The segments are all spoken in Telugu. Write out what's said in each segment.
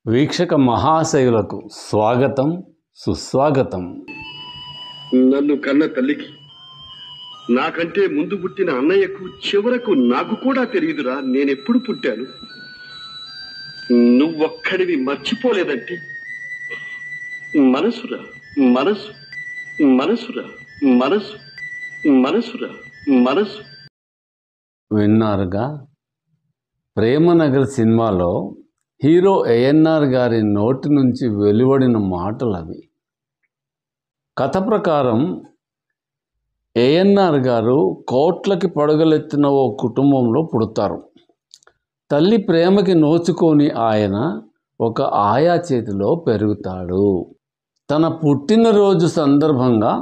వీక్షక మహాశయులకు స్వాగతం సుస్వాగతం. నన్ను కన్న తల్లికి, నాకంటే ముందు పుట్టిన అన్నయ్యకు, చివరకు నాకు కూడా తెలియదురా నేనెప్పుడు పుట్టాను. నువ్వొక్కడివి మర్చిపోలేదంటే మనసురా మనసు, మనసురా మనసు, మనసురా మనసు. విన్నారుగా, ప్రేమనగర్ సినిమాలో హీరో ఏఎన్ఆర్ గారి నోటి నుంచి వెలువడిన మాటలు అవి. కథ ప్రకారం ఏఎన్ఆర్ గారు కోట్లకి పడగలెత్తిన ఓ కుటుంబంలో పుడతారు. తల్లి ప్రేమకి నోచుకొని ఆయన ఒక ఆయా చేతిలో పెరుగుతాడు. తన పుట్టినరోజు సందర్భంగా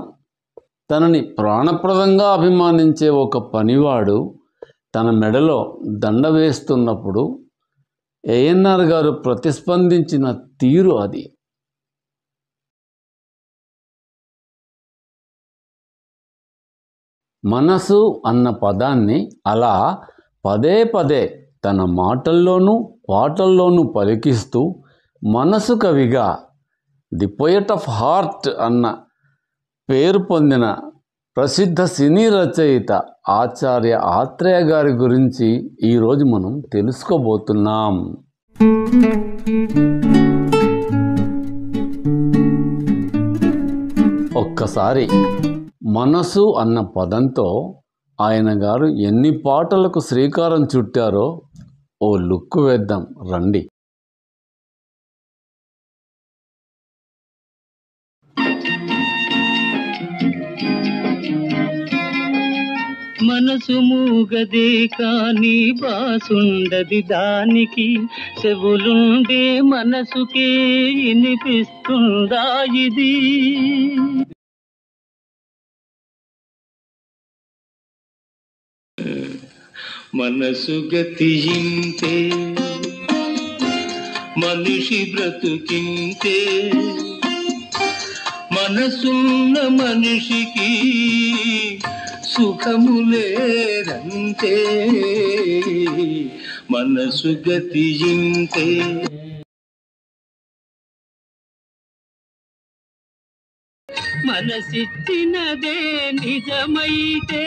తనని ప్రాణప్రదంగా అభిమానించే ఒక పనివాడు తన మెడలో దండ వేస్తున్నప్పుడు ఏఎన్ఆర్ గారు ప్రతిస్పందించిన తీరు అది. మనసు అన్న పదాన్ని అలా పదే పదే తన మాటల్లోనూ పాటల్లోనూ పలికిస్తూ మనసు కవిగా, ది పోయట్ ఆఫ్ హార్ట్ అన్న పేరు పొందిన ప్రసిద్ధ సినీ రచయిత ఆచార్య ఆత్రేయ గారి గురించి ఈరోజు మనం తెలుసుకోబోతున్నాం. ఒక్కసారి మనసు అన్న పదంతో ఆయన గారు ఎన్ని పాటలకు శ్రీకారం చుట్టారో ఓ లుక్కు వేద్దాం రండి. మనసు మూగదే కాని బాసుండది దానికి, చెవులుండే మనసుకే వినిపిస్తుందా ఇది? మనసు గతింతే, మనిషి బ్రతుకింతే, మనసున్న మనిషికి సుఖములేరంతే, మనసు గతింతే. మనసిచ్చినదే నిజమైతే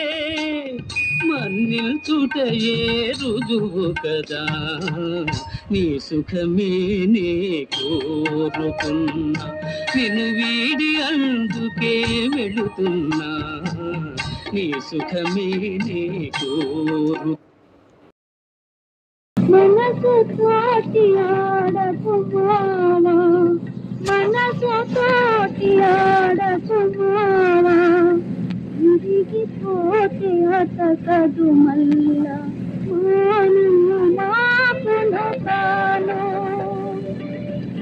మన్నిల్చుటయే రుజువు కదా. నీ సుఖమే నే కోరుకున్నా, నిన్ను వీడి అందుకే వెళుతున్నా. నీ సుఖమే నే కోరు. మనసు తోటి ఆడకుమారా, మనసు తోటి ఆడకుమారా, విరిగిపోతే అతకదు మల్లా మాను మాపును కాను.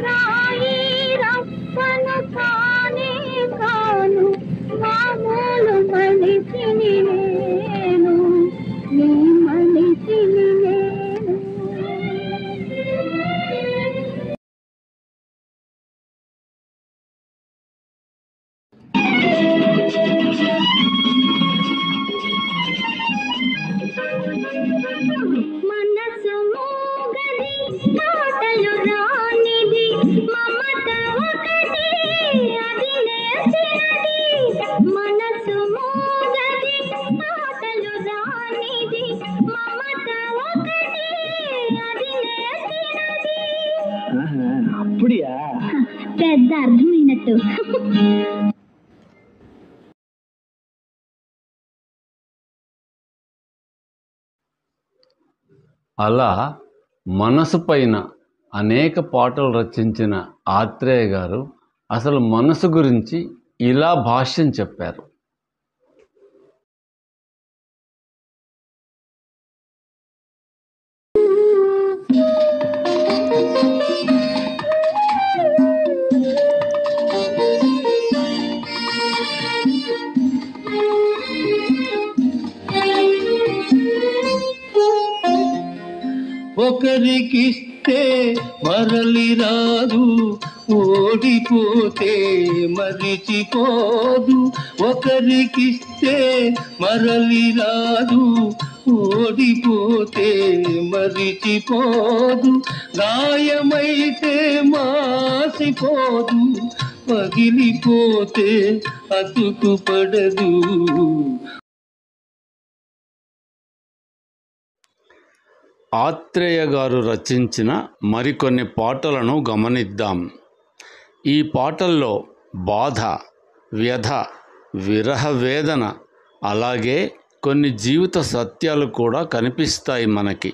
రాయి రప్పను కానే కాను, మామూలు మనిషిని నేను, నీ మనిషిని నేను. మనసు మూగది, మాటలు రానిది, మమత ఒకటి అది నేర్చినది. మనసు మూగది, మాటలు రానిది, మమత ఒకటి అది నేర్చినది. అప్పుడియా పెద్ద అర్థమైనట్టు. అలా మనసు పైన అనేక పాటలు రచించిన ఆత్రేయ గారు అసలు మనసు గురించి ఇలా భాష్యం చెప్పారు. ఒకరికిస్తే మరలి రాదు, ఓడిపోతే మరిచిపోదు. ఒకరికిస్తే మరలి రాదు, ఓడిపోతే మరిచిపోదు, గాయమైతే మాసిపోదు, పగిలిపోతే అతుకుపడదు. ఆత్రేయ గారు రచించిన మరికొన్ని పాటలను గమనిద్దాం. ఈ పాటల్లో బాధ, వ్యధ, విరహ వేదన, అలాగే కొన్ని జీవిత సత్యాలు కూడా కనిపిస్తాయి మనకి.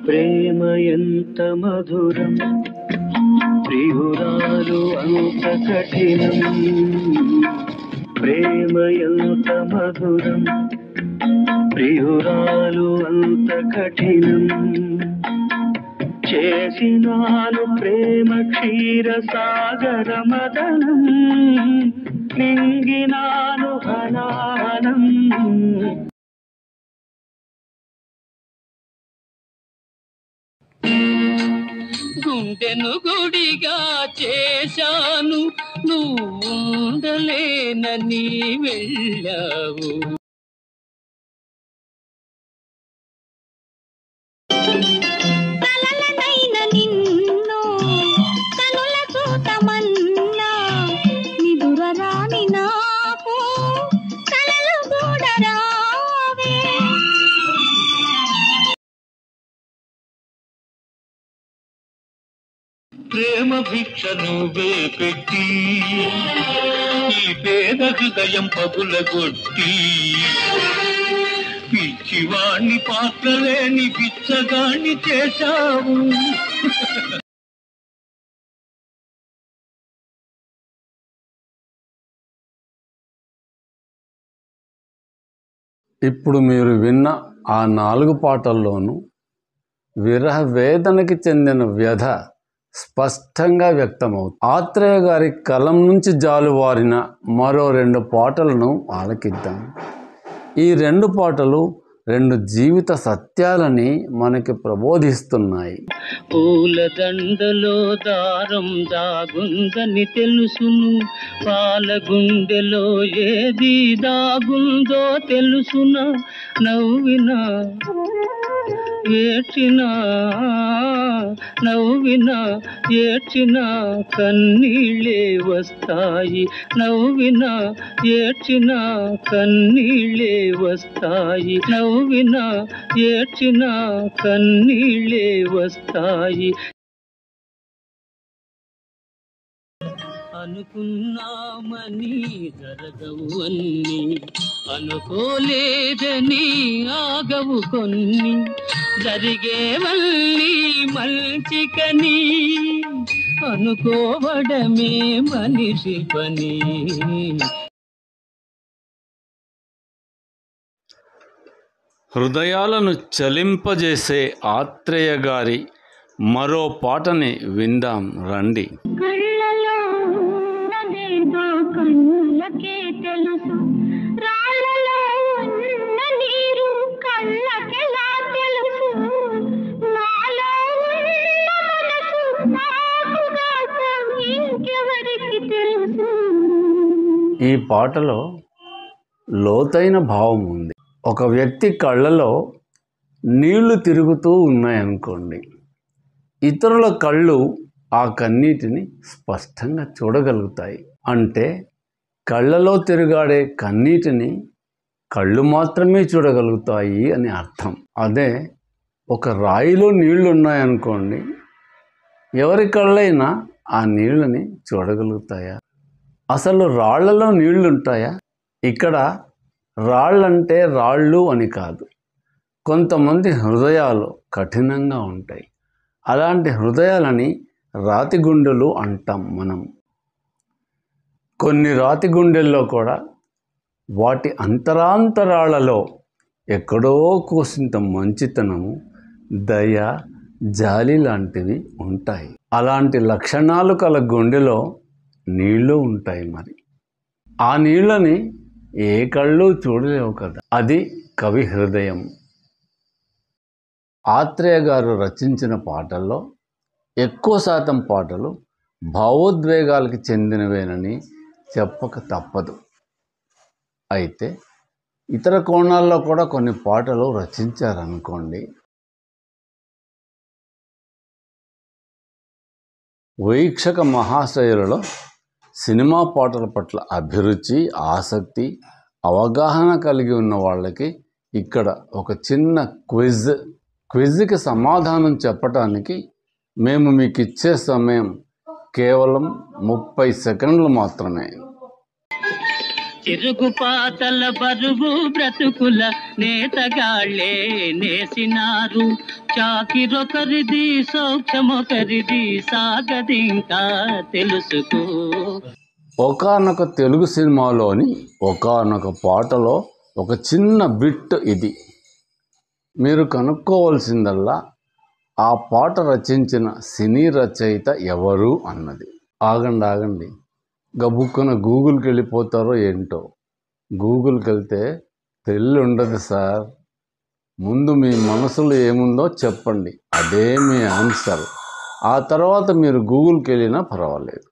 ప్రేమ ఎంత మధురం, ప్రియురాలు అంత కఠినం. ప్రేమ ఎంత మధురం, ప్రియురాలు అంత కఠినం. చేసినాను ప్రేమ క్షీర సాగర మదనం, నింగినాను అనానం. గుండెను గుడిగా చేశాను, నువ్వు ఉండలేనని వెళ్ళావు. కలలనైన నిన్ను కనుల చూతమన్నా, నిదురరాని నాకు కలలు కూడా రావే. ప్రేమ భిక్ష నువ్వే పెట్టి ఈ పేద హృదయం పగులగొట్టి, పిచ్చివాణ్ణి పాత్రలేని పిచ్చగాణ్ణి చేశావు. ఇప్పుడు మీరు విన్న ఆ 4 పాటల్లోనూ విరహ వేదనకి చెందిన వ్యధ స్పష్టంగా వ్యక్తమవుతుంది. ఆత్రేయ గారి కలం నుంచి జాలువారిన మరో 2 పాటలను ఆలకిద్దాం. ఈ 2 పాటలు 2 జీవిత సత్యాలని మనకి ప్రబోధిస్తున్నాయి. పూల దండలో దారం దాగుందని తెలుసును, పాల గుండెలో ఏది దాగుందో తెలుసునా. నవ్వినా ఏడ్చినా, నవ్వినా ఏడ్చినా కన్నీళ్ళే వస్తాయి. నవ్వినా ఏడ్చినా కన్నీళ్ళే వస్తాయి. నవ్వినా ఏడ్చినా కన్నీళ్ళే వస్తాయి. అనుకున్నామని జరగవు అన్ని, అనుకోలేదని ఆగవు కొన్ని. జరిగేవల్లి మంచికని అనుకోవడమే మనిషి పని. హృదయాలను చలింపజేసే ఆత్రేయ గారి మరో పాటని విందాం రండి. కళ్ళలో ఉన్నదేదో కళ్ళకే తెలుసు, రాళ్ళలో ఉన్న నీరు కళ్ళకెలా తెలుసు. నాలో ఉన్న మనసు నాకుగాక ఇంకెవరికి తెలుసు. ఈ పాటలో లోతైన భావం ఉంది. ఒక వ్యక్తి కళ్ళలో నీళ్లు తిరుగుతూ ఉన్నాయనుకోండి, ఇతరుల కళ్ళు ఆ కన్నీటిని స్పష్టంగా చూడగలుగుతాయి. అంటే కళ్ళలో తిరుగాడే కన్నీటిని కళ్ళు మాత్రమే చూడగలుగుతాయి అని అర్థం. అదే ఒక రాయిలో నీళ్లు ఉన్నాయనుకోండి, ఎవరి కళ్ళైనా ఆ నీళ్ళని చూడగలుగుతాయా? అసలు రాళ్లలో నీళ్లు ఉంటాయా? ఇక్కడ రాళ్ళంటే రాళ్ళు అని కాదు, కొంతమంది హృదయాలు కఠినంగా ఉంటాయి. అలాంటి హృదయాలని రాతి గుండెలు అంటాం మనం. కొన్ని రాతి గుండెల్లో కూడా వాటి అంతరాంతరాలలో ఎక్కడో కోసింత మంచితనము, దయ, జాలి లాంటివి ఉంటాయి. అలాంటి లక్షణాలు కల గుండెలో నీళ్లు ఉంటాయి. మరి ఆ నీళ్ళని ఏ కళ్ళు చూడలేవు కదా. అది కవి హృదయం. ఆత్రేయ గారు రచించిన పాటల్లో ఎక్కువ శాతం పాటలు భావోద్వేగాలకు చెందినవేనని చెప్పక తప్పదు. అయితే ఇతర కోణాల్లో కూడా కొన్ని పాటలు రచించారనుకోండి. వీక్షక మహాశయులలో సినిమా పాటల పట్ల అభిరుచి, ఆసక్తి, అవగాహన కలిగి ఉన్న వాళ్ళకి ఇక్కడ ఒక చిన్న క్విజ్కి సమాధానం చెప్పటానికి మేము మీకు ఇచ్చే సమయం కేవలం 30 సెకండ్లు మాత్రమే. తిరుగుపాతల బరువు బ్రతుకుల నేతగాళ్ళే నేసినారు. చాకిరొకరిది సౌఖ్యమొకరిది సాగదింకా తెలుసుకో. ఒకానొక తెలుగు సినిమాలోని ఒకానొక పాటలో ఒక చిన్న బిట్ ఇది. మీరు కనుక్కోవాల్సిందల్లా ఆ పాట రచించిన సినీ రచయిత ఎవరు అన్నది. ఆగండి, గబుక్కున గూగుల్కి వెళ్ళిపోతారో ఏంటో. గూగుల్కి వెళ్తే తెల్లి ఉండదు సార్. ముందు మీ మనసులో ఏముందో చెప్పండి, అదే మీ ఆన్సర్. ఆ తర్వాత మీరు గూగుల్కి వెళ్ళినా పర్వాలేదు.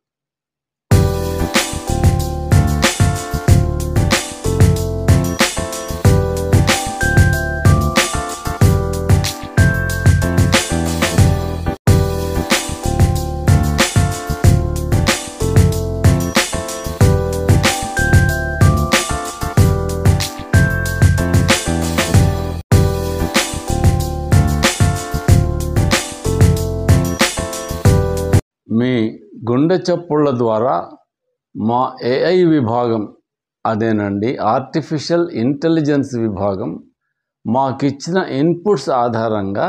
మీ గుండె చప్పుళ్ళ ద్వారా మా AI విభాగం, అదేనండి ఆర్టిఫిషియల్ ఇంటెలిజెన్స్ విభాగం, మాకిచ్చిన ఇన్పుట్స్ ఆధారంగా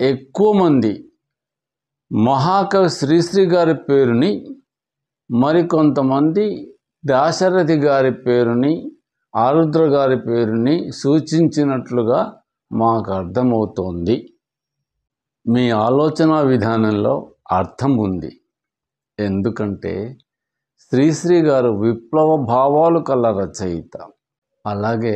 ఎక్కువ మంది మహాకవి శ్రీశ్రీ గారి పేరుని, మరికొంతమంది దాశరథి గారి పేరుని, ఆరుద్ర గారి పేరుని సూచించినట్లుగా మాకు అర్థమవుతోంది. మీ ఆలోచన విధానంలో అర్థం ఉంది. ఎందుకంటే శ్రీశ్రీ గారు విప్లవ భావాలు కల రచయిత. అలాగే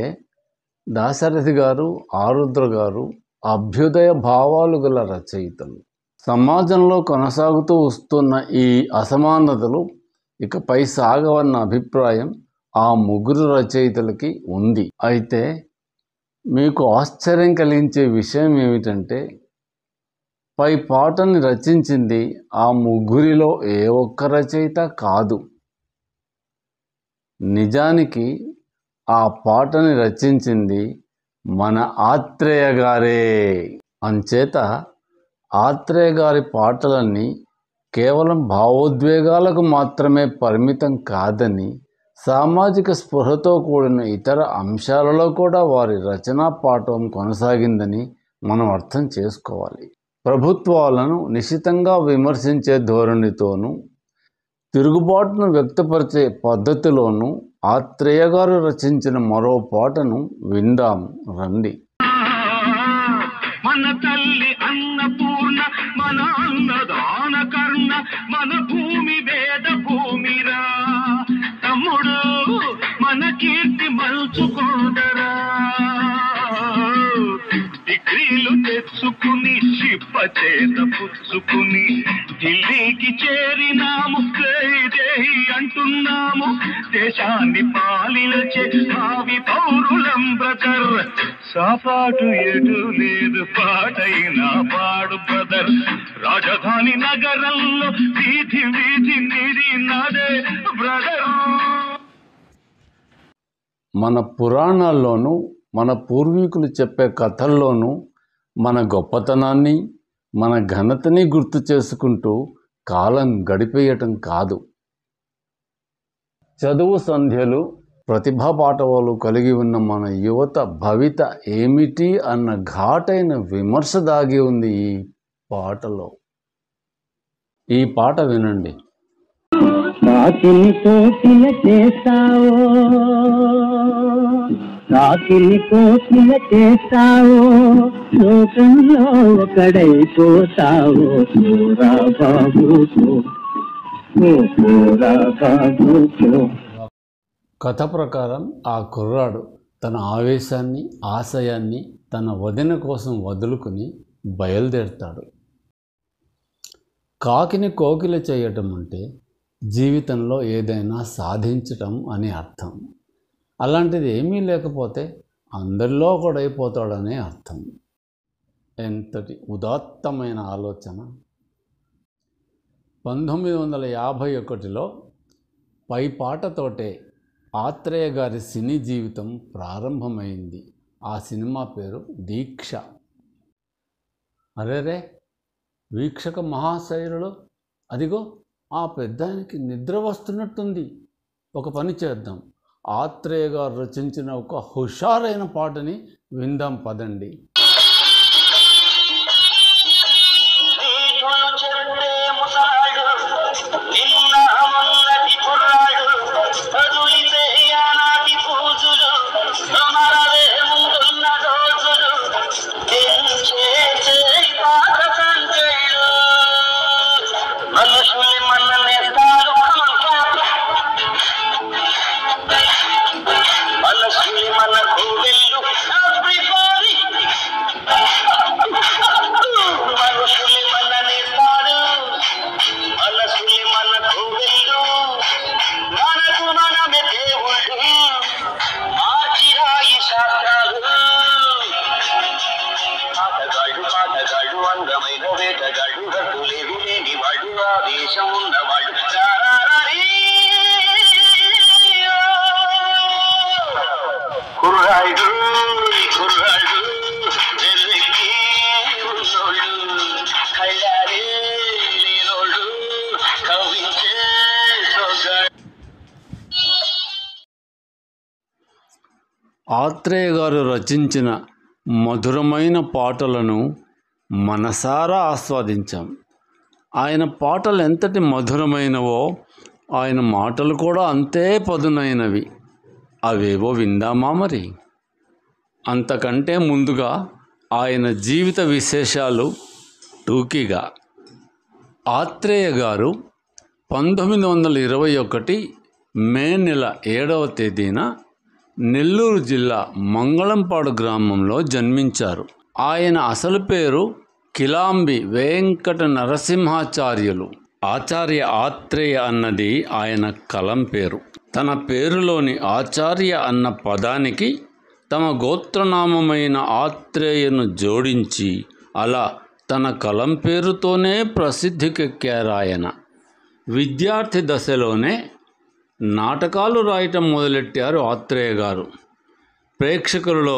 దాశరథి గారు, ఆరుద్ర గారు అభ్యుదయ భావాలు గల రచయితలు. సమాజంలో కొనసాగుతూ వస్తున్న ఈ అసమానతలు ఇకపై సాగవన్న అభిప్రాయం ఆ ముగ్గురు రచయితలకి ఉంది. అయితే మీకు ఆశ్చర్యం కలిగించే విషయం ఏమిటంటే పై పాటని రచించింది ఆ ముగ్గురిలో ఏ ఒక్క రచయిత కాదు. నిజానికి ఆ పాటని రచించింది మన ఆత్రేయ గారే. అంచేత ఆత్రేయ గారి పాటలన్నీ కేవలం భావోద్వేగాలకు మాత్రమే పరిమితం కాదని, సామాజిక స్పృహతో కూడిన ఇతర అంశాలలో కూడా వారి రచనా పాఠవం కొనసాగిందని మనం అర్థం చేసుకోవాలి. ప్రభుత్వాలను నిశితంగా విమర్శించే ధోరణితోనూ, తిరుగుబాటును వ్యక్తపరిచే పద్ధతిలోనూ ఆత్రేయ గారు రచించిన మరో పాటను విందాం రండి. మన తల్లి అన్నపూర్ణ, మన అన్నదాన కర్ణ, మన భూమి వేద భూమిరా తమ్ముడు, మన కీర్తి మలుచుకోడరా. డిగ్రీలు తెచ్చుకుని శిప్ప చేత పుచ్చుకుని ఢిల్లీకి చేరినాము, జై అంటున్నాము. దేశాన్ని పాలించే భావి పౌరులం బ్రదర్. సాపాటు ఎటు లేదు, పాటైనా పాడు బ్రదర్. రాజధాని నగరంలో వీధి వీధి నిడి నాదే బ్రదర్. మన పురాణాల్లోనూ మన పూర్వీకులు చెప్పే కథల్లోనూ మన గొప్పతనాన్ని, మన ఘనతని గుర్తు చేసుకుంటూ కాలం గడిపేయటం కాదు. చదువు సంధ్యలు, ప్రతిభా పాటవాలు కలిగి ఉన్న మన యువత భవిత ఏమిటి అన్న ఘాటైన విమర్శ దాగి ఉంది ఈ పాటలో. ఈ పాట వినండి. కాకిని కోకిల చేస్తావో, కాకిని కోకిల చేస్తావో, లోకంలో ఒకడైపోతావో. పోరా బాబు పోరా బాబు. కథ ప్రకారం ఆ కుర్రాడు తన ఆవేశాన్ని, ఆశయాన్ని తన వదిన కోసం వదులుకుని బయలుదేరుతాడు. కాకిని కోకిల చేయటం అంటే జీవితంలో ఏదైనా సాధించటం అని అర్థం. అలాంటిది ఏమీ లేకపోతే అందరిలో కూడా అయిపోతాడనే అర్థం. ఎంతటి ఉదాత్తమైన ఆలోచన. 1951లో పై పాటతోటే ఆత్రేయ గారి సినీ జీవితం ప్రారంభమైంది. ఆ సినిమా పేరు దీక్ష. అరేరే వీక్షక మహాశైలుడు, అదిగో ఆ పెద్దానికి నిద్ర వస్తున్నట్టుంది. ఒక పని చేద్దాం, ఆత్రేయ గారు రచించిన ఒక హుషారైన పాటని విందాం పదండి. ఆత్రేయ గారు రచించిన మధురమైన పాటలను మనసారా ఆస్వాదించాం. ఆయన పాటలు ఎంతటి మధురమైనవో ఆయన మాటలు కూడా అంతే పదునైనవి. అవేవో విందామా మరి? అంతకంటే ముందుగా ఆయన జీవిత విశేషాలు టూకీగా. ఆత్రేయ గారు 1921 మే నెల 7వ తేదీన నెల్లూరు జిల్లా మంగళంపాడు గ్రామంలో జన్మించారు. ఆయన అసలు పేరు కిలాంబి వెంకట నరసింహాచార్యులు. ఆచార్య ఆత్రేయ అన్నది ఆయన కలం పేరు. తన పేరులోని ఆచార్య అన్న పదానికి తమ గోత్రనామమైన ఆత్రేయను జోడించి అలా తన కలం పేరుతోనే ప్రసిద్ధికెక్కారాయన. విద్యార్థి దశలోనే నాటకాలు రాయటం మొదలెట్టారు ఆత్రేయ గారు. ప్రేక్షకులలో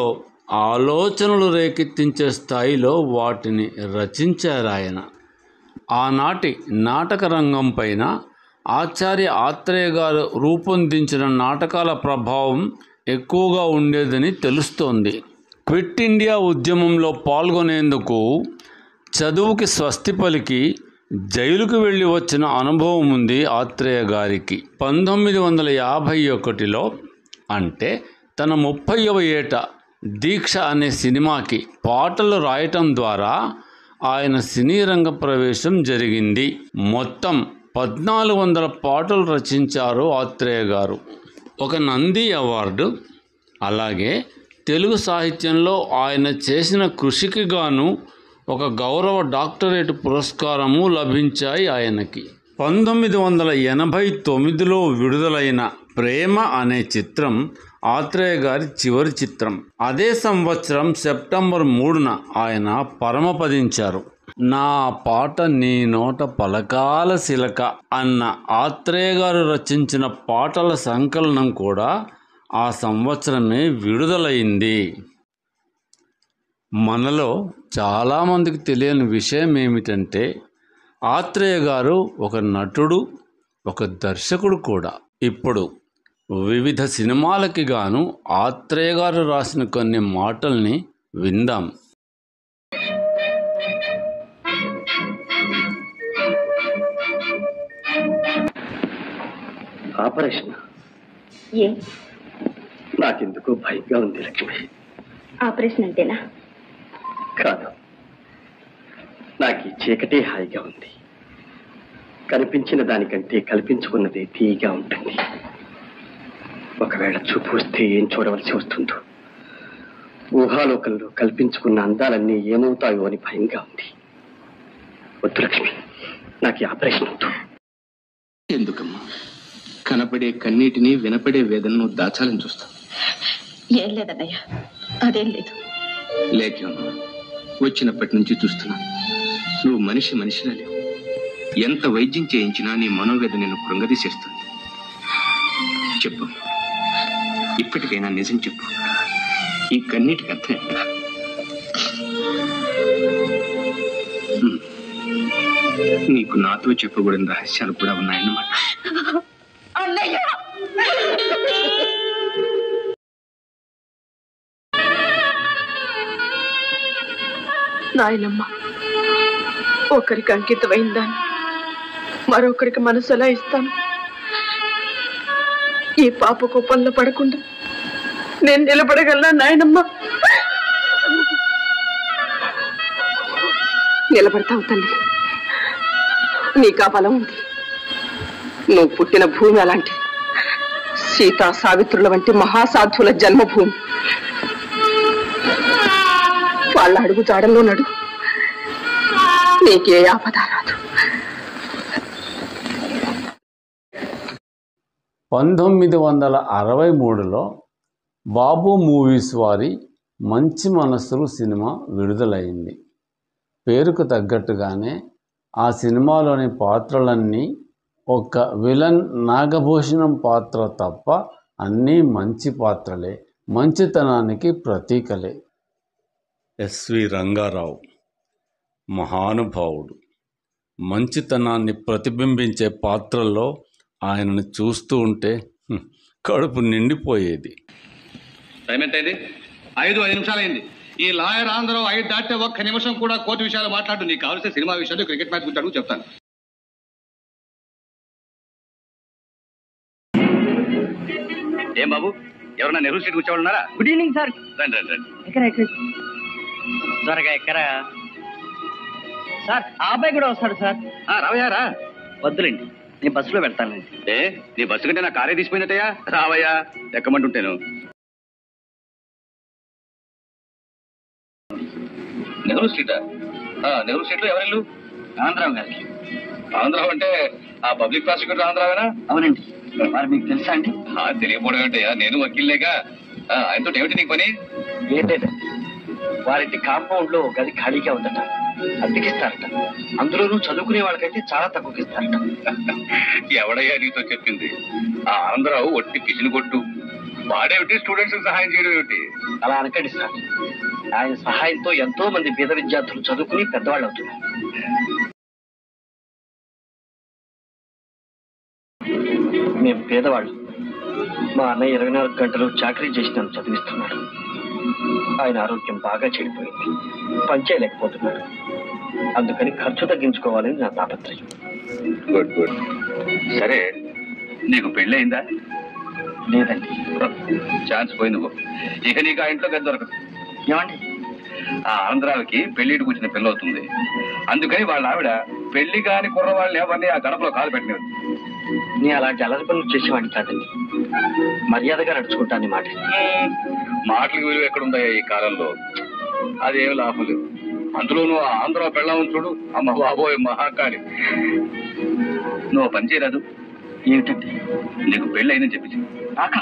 ఆలోచనలు రేకెత్తించే స్థాయిలో వాటిని రచించారాయన. ఆనాటి నాటక రంగం పైన ఆచార్య ఆత్రేయ గారు రూపొందించిన నాటకాల ప్రభావం ఎక్కువగా ఉండేదని తెలుస్తోంది. క్విట్ ఇండియా ఉద్యమంలో పాల్గొనేందుకు చదువుకి స్వస్తి పలికి జైలుకు వెళ్ళి వచ్చిన అనుభవం ఉంది ఆత్రేయ గారికి. 1951లో అంటే తన 30వ ఏట దీక్ష అనే సినిమాకి పాటలు రాయటం ద్వారా ఆయన సినీ రంగ ప్రవేశం జరిగింది. మొత్తం 1400 పాటలు రచించారు ఆత్రేయ గారు. ఒక నంది అవార్డు, అలాగే తెలుగు సాహిత్యంలో ఆయన చేసిన కృషికి గాను ఒక గౌరవ డాక్టరేట్ పురస్కారము లభించాయి ఆయనకి. 1989లో విడుదలైన ప్రేమ అనే చిత్రం ఆత్రేయ గారి చివరి చిత్రం. అదే సంవత్సరం సెప్టెంబర్ 3న ఆయన పరమపదించారు. నా పాట నీ నోట పలకాల శిలక అన్న ఆత్రేయ గారు రచించిన పాటల సంకలనం కూడా ఆ సంవత్సరమే విడుదలైంది. మనలో చాలామందికి తెలియని విషయం ఏమిటంటే ఆత్రేయ గారు ఒక నటుడు, ఒక దర్శకుడు కూడా. ఇప్పుడు వివిధ సినిమాలకి గాను ఆత్రేయ గారు రాసిన కొన్ని మాటల్ని విందాం. ఆపరేషన్ నాకెందుకు భయంగా ఉంది లక్ష్మి. ఆపరేషన్ అంటేనా? కాదు, నాకు ఈ చీకటే హాయిగా ఉంది. కనిపించిన దానికంటే కల్పించుకున్నదే తీయగా ఉంటుంది. ఒకవేళ చూపు వస్తే ఏం చూడవలసి వస్తుందో, ఊహాలోకంలో కల్పించుకున్న అందాలన్నీ ఏమవుతాయో అని భయంగా ఉంది. వద్దు లక్ష్మి, నాకు ఈ ఆపరేషన్ వద్దు. ఎందుకమ్మా కనపడే కన్నీటిని వినపడే వేదనను దాచాలని చూస్తావు? ఏం లేదన్నయ్య, అదేం లేదు. లేకమ్మా, వచ్చినప్పటి నుంచి చూస్తున్నా నువ్వు మనిషిలా లేవు. ఎంత వైద్యం చేయించినా నీ మనోవేద నిన్ను కృంగదీసేస్తుంది. చెప్పు, ఇప్పటికైనా నిజం చెప్పు. ఈ కన్నీటికి అర్థం ఎట్లా? నీకు నాతో చెప్పకూడని రహస్యాలు కూడా ఉన్నాయన్నమాట. నాయనమ్మ, ఒకరికి అంకితమైందాన్ని మరొకరికి మనసు ఎలా ఇస్తాను? ఈ పాప కోపంలో పడకుండా నేను నిలబడగలనా నాయనమ్మ? నిలబడతావు తల్లి, నీకు ఆ బలం ఉంది. నువ్వు పుట్టిన భూమి అలాంటి సీతా సావిత్రుల వంటి మహాసాధువుల జన్మభూమి. వాళ్ళ అడుగు జాడల్లో నడు, నీకే ఆపద రాదు. 1963లో బాబు మూవీస్ వారి మంచి మనసులు సినిమా విడుదలైంది. పేరుకు తగ్గట్టుగానే ఆ సినిమాలోని పాత్రలన్నీ ఒక విలన్ నాగభూషణం పాత్ర తప్ప అన్నీ మంచి పాత్రలే, మంచితనానికి ప్రతీకలే. ఎస్వి రంగారావు మహానుభావుడు. మంచితనాన్ని ప్రతిబింబించే పాత్రల్లో ఆయనను చూస్తూ ఉంటే కడుపు నిండిపోయేది. టైం ఎంత అయింది? 5 నిమిషాలైంది. ఈ లాయర్ ఆంధ్ర 5 దాటితే ఒక్క నిమిషం కూడా కోర్టు విషయాలు మాట్లాడు. నీకు కావాల్సిన సినిమా విషయాలు, క్రికెట్ మ్యాచ్ గురించి అడుగు, చెప్తాను. ఏం బాబు, ఎవరన్నా నెహ్రూ స్ట్రీట్ కూర్చోవాళ్ళు ఉన్నారా? Good evening sir. రండి రండి రండి. త్వరగా ఎక్కరా సార్? ఆ అబ్బాయి కూడా వస్తాడు సార్. రావయ్యారా? వద్దులేండి, నేను బస్సులో వెళ్తానండి. నీ బస్సు కంటే నా కారే తీసిపోయినట్టయ్యా. రావయ్యా, ఎక్కమంటుంటేను. నెహ్రూ స్ట్రీటా? నెహ్రూ స్ట్రీట్ లో ఎవరిల్లు? ఆంధ్రావు గారికి. ఆంధ్రావు అంటే ఆ పబ్లిక్ ప్రాసిక్యూటర్ ఆంధ్రావేనా? అవునండి. మరి మీకు తెలుసా అండి? తెలియకపోవడం ఏంటయ్యా, నేను వకీల్లేగా. ఆయనతో ఏమిటి నీకు పని? ఏంటండి, వారింటి కాంపౌండ్ లో గది ఖాళీగా ఉందట, అద్దెకిస్తారట. అందులోనూ చదువుకునే వాళ్ళకైతే చాలా తక్కువకి ఇస్తారట. ఎవడయ్యా నీతో చెప్పింది? ఆ ఆంధ్రావు ఒట్టి పిసిని కొట్టు. వాడేమిటి స్టూడెంట్స్ సహాయం చేయడం ఏమిటి? అలా అనకండి సార్, ఆయన సహాయంతో ఎంతో మంది పేద విద్యార్థులు చదువుకుని పెద్దవాళ్ళు అవుతున్నారు. మేము పేదవాళ్ళు. మా అన్నయ్య 24 గంటలు చాకరీ చేసి నన్ను చదివిస్తున్నాడు. ఆయన ఆరోగ్యం బాగా చెడిపోయింది, పనిచేయలేకపోతున్నాడు. అందుకని ఖర్చు తగ్గించుకోవాలని నా తాపత్రయం. Good good. సరే, నీకు పెళ్ళయిందా? లేదండి. ఛాన్స్ పోయి నువ్వు. ఇక నీకు ఆ ఇంట్లో గది దొరకదు. ఏమండి, ఆ ఆంధ్రాలకి పెళ్లికి కూర్చున్న పిల్ల అవుతుంది. అందుకని వాళ్ళ ఆవిడ పెళ్లి కాని కుర్రవాళ్ళని ఎవరిని ఆ గడపలో కాలు పెట్టలేదు. నేను అలాంటి అలరి పనులు చేసేవాడిని కాదండి. మర్యాదగా నడుచుకుంటాను మాట. మాటలకు విలువ ఎక్కడుందయ్యా ఈ కాలంలో? అదేం లాభం లేదు. అందులోనూ ఆ ఆంధ్ర పెళ్ళామని చూడు, అమ్మ బాబోయ్ మహాకాళి. నువ్వు పని చేయరాదు. ఏమిటండి? నీకు పెళ్లి అయిందని చెప్పింది. నాకా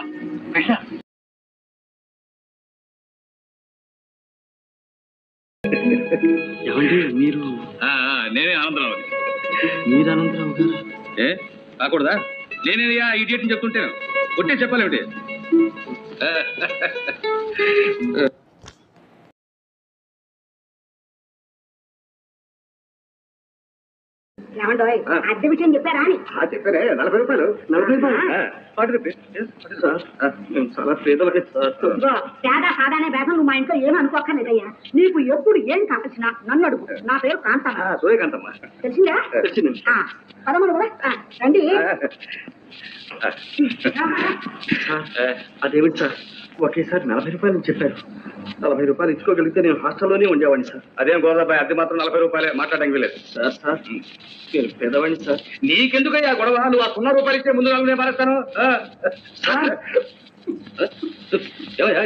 పెళ్ళా? ఏమండి మీరు? నేనే ఆనందరావు. మీరు అనంతరావు గారు? ఏ కాకూడదా? నేనేదయ్యా ఇడియట్ అని చెప్తుంటాను. కొట్టే చెప్పాలి ఏమిటి? అద్దె విషయం చెప్పారా అని? చెప్పారే, 40 రూపాయలు. 40 రూపాయలు నేను చాలా పేదవాడి సార్. పేద సాదానే భేదం నువ్వు మా ఇంట్లో ఏమీ అనుకోక్కర్లేదయ్యా. నీకు ఎప్పుడు ఏం కావాల్సిన నన్ను అడుగు. నా పేరు కాంతమ్మ. సూర్యకాంతమ్మ. తెలిసిందా? తెలిసిందండి. పదమూడు కూడా రండి. అదేమిటి సార్, ఒకేసారి 40 రూపాయలు చెప్పారు. 40 రూపాయలు ఇచ్చుకోగలిగితే నేను హాస్టల్లోనే ఉండేవాడిని సార్. అదేం గోదాబాయ్, అద్దె మాత్రం 40 రూపాయలే. మాట్లాడడానికి లేదు సార్. నేను పేదవాడిని సార్. నీకెందుకయ్యా గొడవ? నువ్వు ఆ 0 రూపాయలు ఇస్తే ముందు నేను మారేస్తాను.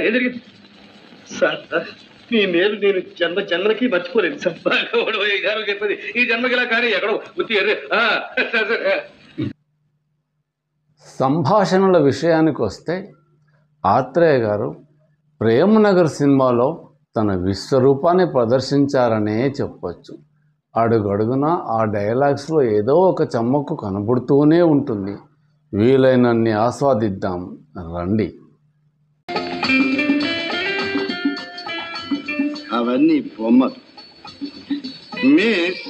ఏం జరిగింది సార్? నీ మేలు నేను జన్మలకి మర్చిపోలేదు సార్. చెప్పేది ఈ జన్మకి ఇలా కానీ ఎక్కడో గుర్తి. సంభాషణల విషయానికి వస్తే ఆత్రేయ గారు ప్రేమనగర్ సినిమాలో తన విశ్వరూపాన్ని ప్రదర్శించారనే చెప్పొచ్చు. అడుగడుగున ఆ డైలాగ్స్లో ఏదో ఒక చమ్మక్కు కనబడుతూనే ఉంటుంది. వీలైనన్ని ఆస్వాదిద్దాం రండి. అవన్నీ బొమ్మలు. మిస్,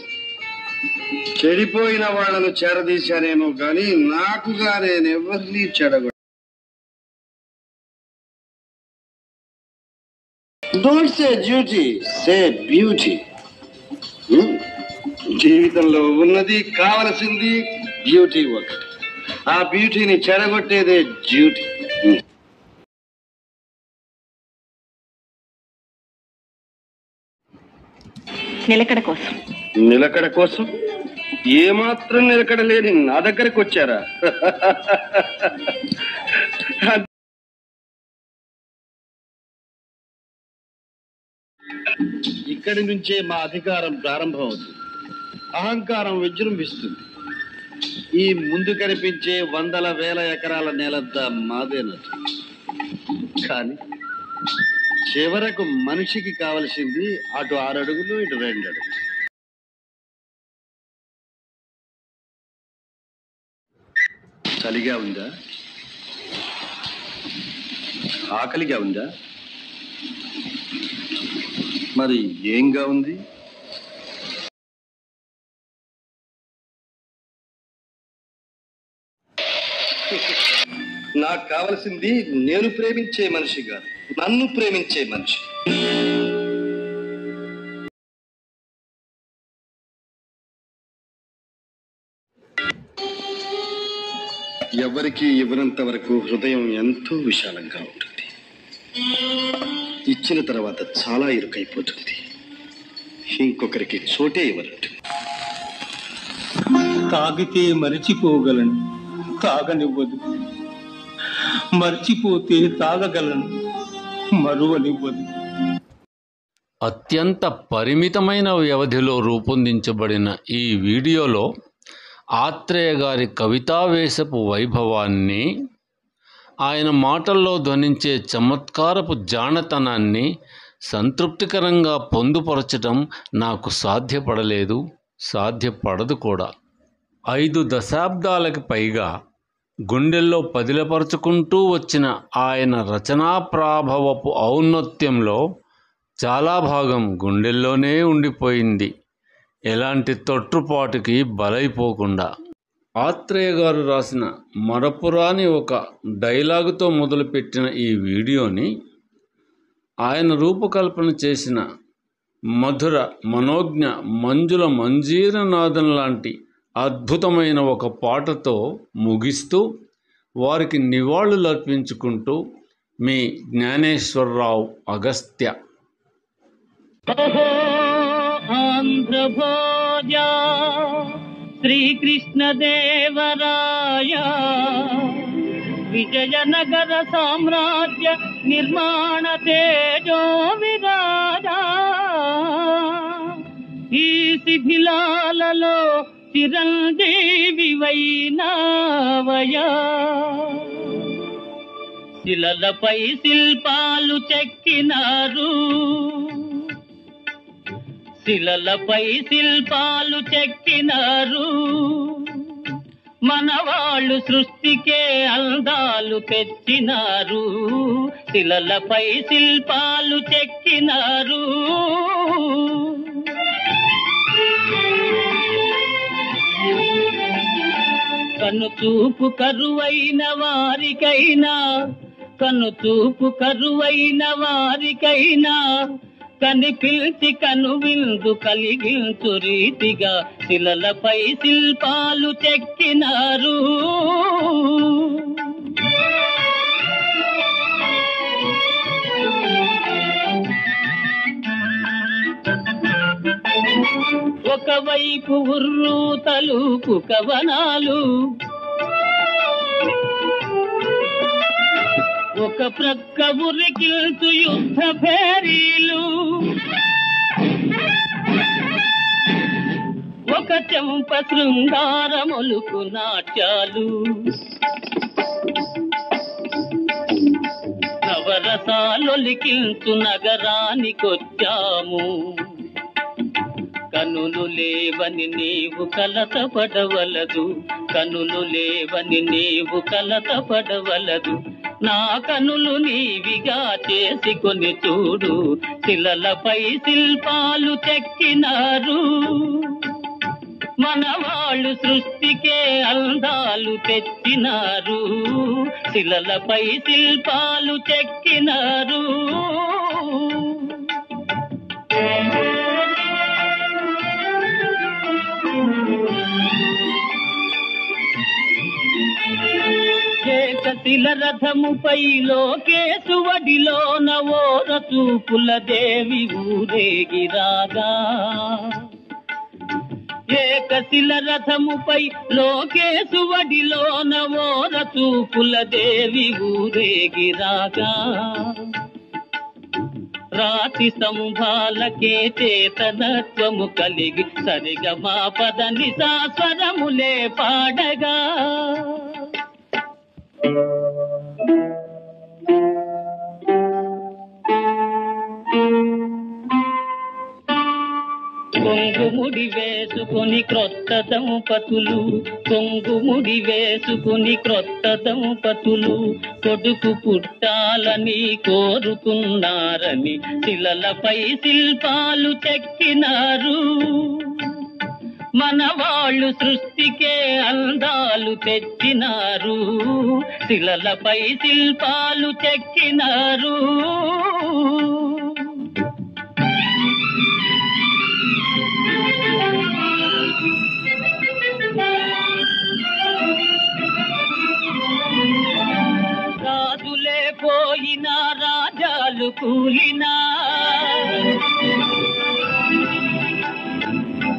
చెడిపోయిన వాళ్ళను చెడదీశానేమో కానీ నాకుగా నేనెవరిని చెడగొ. Don't say duty, say beauty. జీవితంలో ఉన్నది కావలసింది బ్యూటీ ఒకటి. ఆ బ్యూటీని చెడగొట్టేదే డ్యూటీ. నిలకడ కోసం. నిలకడ కోసం? ఏమాత్రం నిలకడ లేని నా దగ్గరకు వచ్చారా? ఇక్కడి నుంచే మా అధికారం ప్రారంభమవుతుంది. అహంకారం విజృంభిస్తుంది. ఈ ముందు కనిపించే వందల వేల ఎకరాల నేలంతా మాదేనది. కానీ చివరకు మనిషికి కావలసింది అటు 6 అడుగులు, ఇటు 2 అడుగులు. చలిగా ఉందా? ఆకలిగా ఉందా? మరి ఏంగా ఉంది? నాకు కావలసింది నేను ప్రేమించే మనిషి కాదు, నన్ను ప్రేమించే మనిషి. ఎవరికి ఇవ్వనంత వరకు హృదయం ఎంతో విశాలంగా ఉంటుంది. ఇచ్చిన తర్వాత చాలా ఇరుకైపోతుంది. ఇంకొకరికి చోటే ఇవ్వనట్టు. తాగితే మరిచిపోగలను, తాగనివ్వదు. మర్చిపోతే తాగగలను, మరువనివ్వదు. అత్యంత పరిమితమైన వ్యవధిలో రూపొందించబడిన ఈ వీడియోలో ఆత్రేయ గారి కవితావేశపు వైభవాన్ని, ఆయన మాటల్లో ధ్వనించే చమత్కారపు జానతనాన్ని సంతృప్తికరంగా పొందుపరచడం నాకు సాధ్యపడలేదు, సాధ్యపడదు కూడా. 5 దశాబ్దాలకు పైగా గుండెల్లో పదిలపరుచుకుంటూ వచ్చిన ఆయన రచనా ప్రాభవపు ఔన్నత్యంలో చాలా భాగం గుండెల్లోనే ఉండిపోయింది, ఎలాంటి తొట్టుపాటుకి బలైపోకుండా. ఆత్రేయ గారు రాసిన మరపురాని ఒక డైలాగుతో మొదలుపెట్టిన ఈ వీడియోని ఆయన రూపకల్పన చేసిన మధుర మనోజ్ఞ మంజుల మంజీరనాదం లాంటి అద్భుతమైన ఒక పాటతో ముగిస్తూ వారికి నివాళులర్పించుకుంటూ మీ జ్ఞానేశ్వరరావు అగస్త్య. ఆంధ్రభోజ శ్రీకృష్ణదేవరాయ విజయనగర సామ్రాజ్య నిర్మాణ తేజో విరాజా. ఈ శిథిలాలలో చిరంజీవి వైనావయా. శిలలపై శిల్పాలు చెక్కినారు, శిలలపై శిల్పాలు చెక్కినారు. మనవాళ్ళు సృష్టికే అందాలు తెచ్చినారు, శిలలపై శిల్పాలు చెక్కినారు. కనుచూపు కరువైన వారికైనా, కనుచూపు కరువైన వారికైనా కనిపిల్చి కనువిందు కలిగించు రీతిగా శిలలపై శిల్పాలు చెక్కినారు. ఒకవైపు ఉర్రు తలుపు కవనాలు, ఒక ప్రక్క ఉరికిల్చు యుద్ధ భేరీలు, ఒక చెంప శృంగారములుకు నాట్యాలు. నవరసాలొలికించు నగరానికొచ్చాము. కనులు లేవని నీవు కలతపడవలదు, కనులు లేవని నీవు కలతపడవలదు. నా కనులు నీవిగా చేసుకొని చూడు, శిలలపై శిల్పాలు చెక్కినారు. మన వాళ్ళు సృష్టికే అందాలు తెచ్చినారు, శిలలపై శిల్పాలు చెక్కినారు. ఏకశిల రథముపై లోకేశువడిలోన ఓర చూపుల దేవి ఊరేగిరాగా. ఏకశిల రథముపై లోకేశువడిలోన ఓర చూపుల దేవి ఊరేగిరాగా. రాతి సంభాలకే చేతనత్వము కలిగి సరిగమా పదని సాస్వరములే పాడగా. కొంగుముడి వేసుకొని క్రొత్త దంపతులు, కొంగుముడి వేసుకొని క్రొత్త దంపతులు కొడుకు పుట్టాలని కోరుకున్నారని శిలలపై శిల్పాలు చెక్కినారు. మన వాళ్ళు సృష్టికే అందాలు తెచ్చినారు, శిలలపై శిల్పాలు చెక్కినారు. రాజులే పోయినా రాజాలు కూలినా,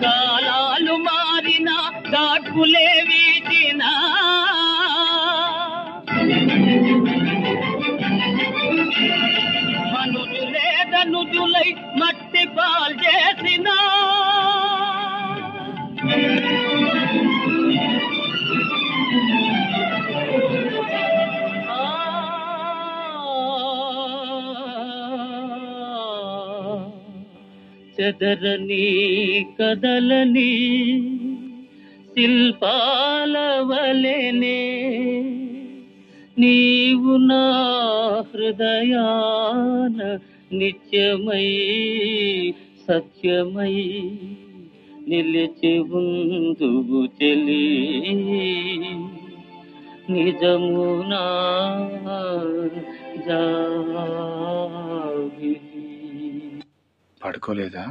కాలాలు మారినా దాటులే వీచినా, మనుజులే ధనుజులై మట్టి పాల్ చేసినా, చెదరని కదలని శిల్పాల వలెనే నీవు నా హృదయాన నిత్యమై సత్యమై నిలిచి ఉందువు చెలి, నిజమునా జాబిలి. పడుకోలేదా?